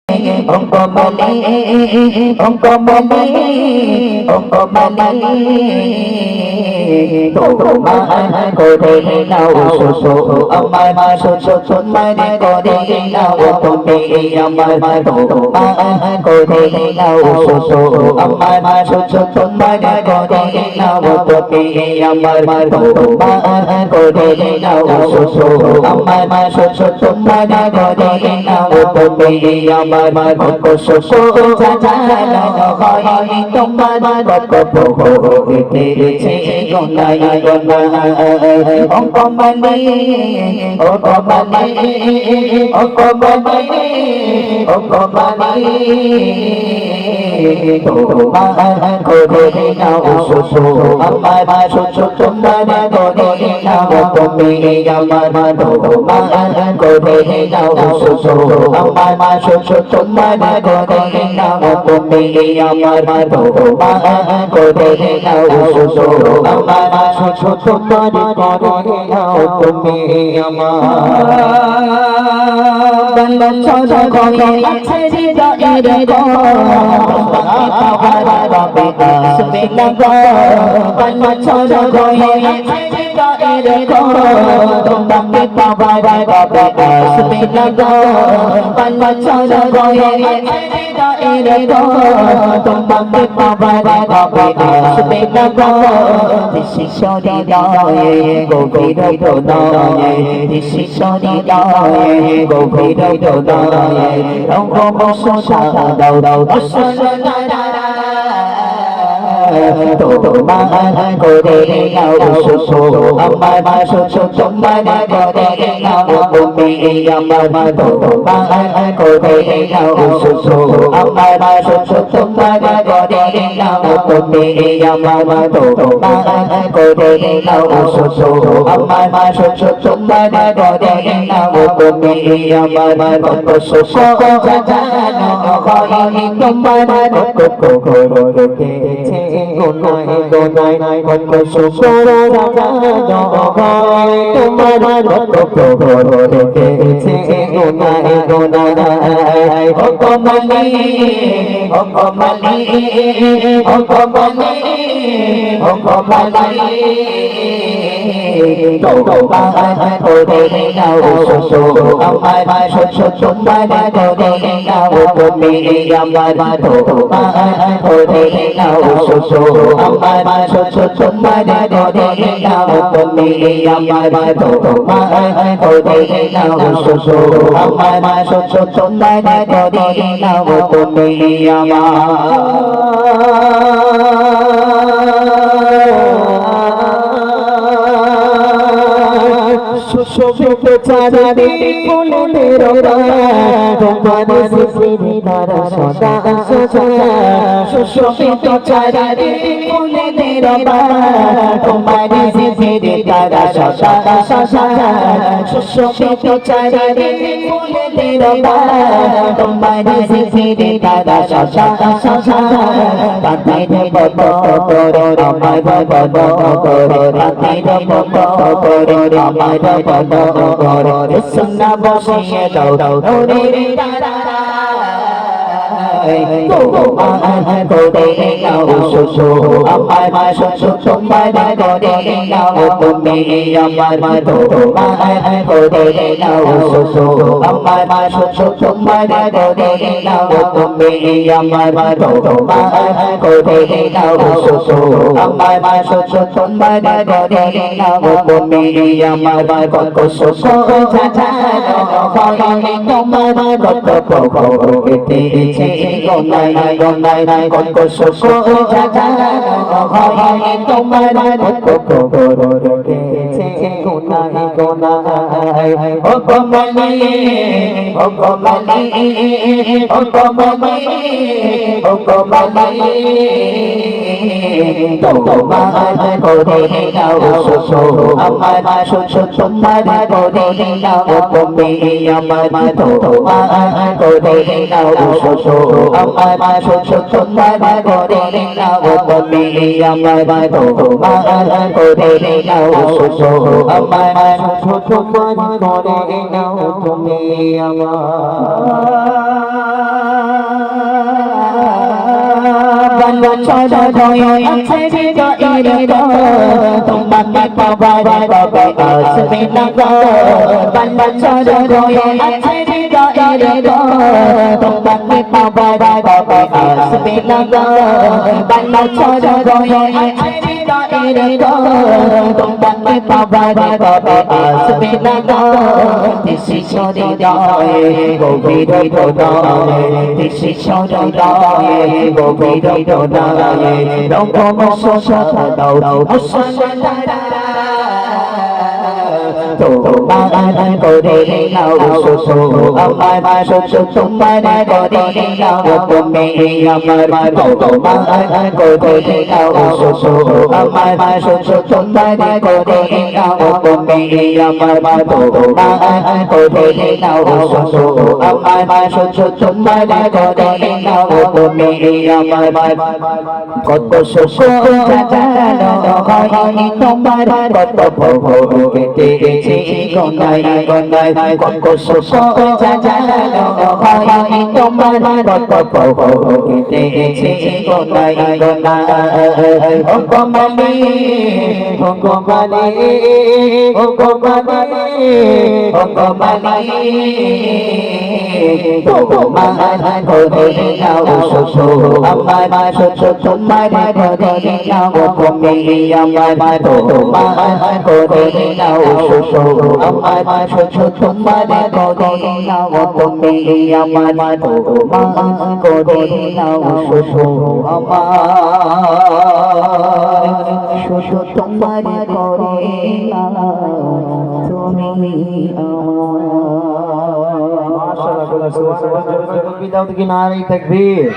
অঙ্কমালি অঙ্কমালি অঙ্কমালি তোমার করে নাও শোষো আমার শোষো তোমার করে নাও তুমি আমার তোমার করে নাও শোষো আমার শোষো তোমার করে নাও তুমি আমার তোমার করে নাও শোষো আমার শোষো তোমার করে নাও তুমি আমার শোষো জানো হয় তোমার কত হইতেছে গোনাই গোনাই অঙ্কমালি অঙ্কমালি অঙ্কমালি অঙ্কমালি তোমার করে নাও শোষো আমার শোষো তোমার করে নাও তুমি আমার তোমার করে নাও শোষো আমার শোষো তোমার করে নাও তুমি আমার তোমার করে নাও শোষো আমার শোষো তোমার করে নাও তুমি আমার বন্ধ ছোট করে আছে হৃদয়ের গো তোমাকে পাওয়ার রবে আসবে লাগো বন্ধ ছোট করে আছে হৃদয়ের গো তোমাকে পাওয়ার রবে আসবে লাগো বন্ধ ছোট করে আছে হৃদয়ের গো তোমাকে পাওয়ার রবে আসবে লাগো শিশরি দয়ে গভীর দয়ে শিশরি দয়ে গভীর দয়ে রঙ্গ বসা দাও দাও তোমার করে নাও শোষো আমার শোষো তোমার করে নাও তুমি আমার তোমার করে নাও শোষো আমার শোষো তোমার করে নাও তুমি আমার তোমার করে নাও শোষো আমার শোষো তোমার করে নাও তুমি আমার শোষো জানো হয় তোমার করতে গোনাই গোনাই কত সুসর জানো হয় তোমার দেখেছে গোনাই গোনাই অঙ্কমালি অঙ্কমালি অঙ্কমালি অঙ্কমালি তোমার করে নাও শোষো আমার শোষো তোমার করে নাও তুমি আমার তোমার করে নাও শোষো আমার শোষো তোমার করে নাও তুমি আমার তোমার করে নাও শোষো আমার শোষো তোমার করে নাও তুমি শোভিত চাঁদে ফুলের তোমার শিশির ধারা সদা সদা শোভিত চাঁদে ফুলের তোমার শিশির ধারা সদা সদা শোভিত চাঁদে ফুলের তোমার শিশির ধারা সদা সদা রাতের বদ করে আমার বদ করে রাতের বদ করে আমার বদ করে সোনা বসিয়ে দাও নূরের তারা তোমার করে নাও শোষো আমার শোষো তোমার করে নাও তুমি আমার তোমার করে নাও শোষো আমার শোষো তোমার করে নাও তুমি আমার তোমার করে নাও শোষো আমার শোষো তোমার করে নাও তুমি আমার কত শোষো জানো হয় তোমার কত পেতেছে গোনাই গোনাই কত শোষো জানো হয় তোমার কত পেতেছে গোনাই গোনাই অঙ্কমালি অঙ্কমালি অঙ্কমালি অঙ্কমালি তোমার করে নাও শোষো আমার শোষো তোমার করে নাও তুমি আমার তোমার করে নাও শোষো আমার শোষো তোমার করে নাও তুমি আমার তোমার করে নাও শোষো আমার শোষো তোমার করে নাও তুমি আমার চরণ আছে হৃদয়ের তোমাকে পাবার কবে আসবে না গো বালা চরণ আছে হৃদয়ের তোমাকে পাবার কবে আসবে না গো বালা চরণ আছে হৃদয়ের তোমাকে পাবার কবে আসবে না গো দেশি হৃদয়ে গভীর হৃদয়ে দেশি হৃদয়ে গভীর হৃদয়ে রকম শোষা দাও তোমার করে নাও শোষো আমার শোষো তোমার করে নাও তুমি আমার তোমার করে নাও শোষো আমার শোষো তোমার করে নাও তুমি আমার তোমার করে নাও শোষো আমার শোষো তোমার করে নাও তুমি আমার কত শোষো জানো হয়নি তোমার কত ভোগ কেটেছি গঙ্গায় গঙ্গায় কত শোষো জানো হয়নি তোমার কত ভোগ কেটেছি গঙ্গায় গঙ্গায় ও কমলি ও কমলি ও কমলি ও কমলি তোমার ঘরে নাও শোষো আমার শোষো তোমার ঘরে নাও তুমি আমার তোমার ঘরে নাও শোষো আমার শোষো তোমার ঘরে নাও তুমি আমার তোমার ঘরে নাও শোষো আমার শোষো তোমার ঘরে নাও তুমি আমার মাশাআল্লাহ, বিদাও কি নারী তাকবীর।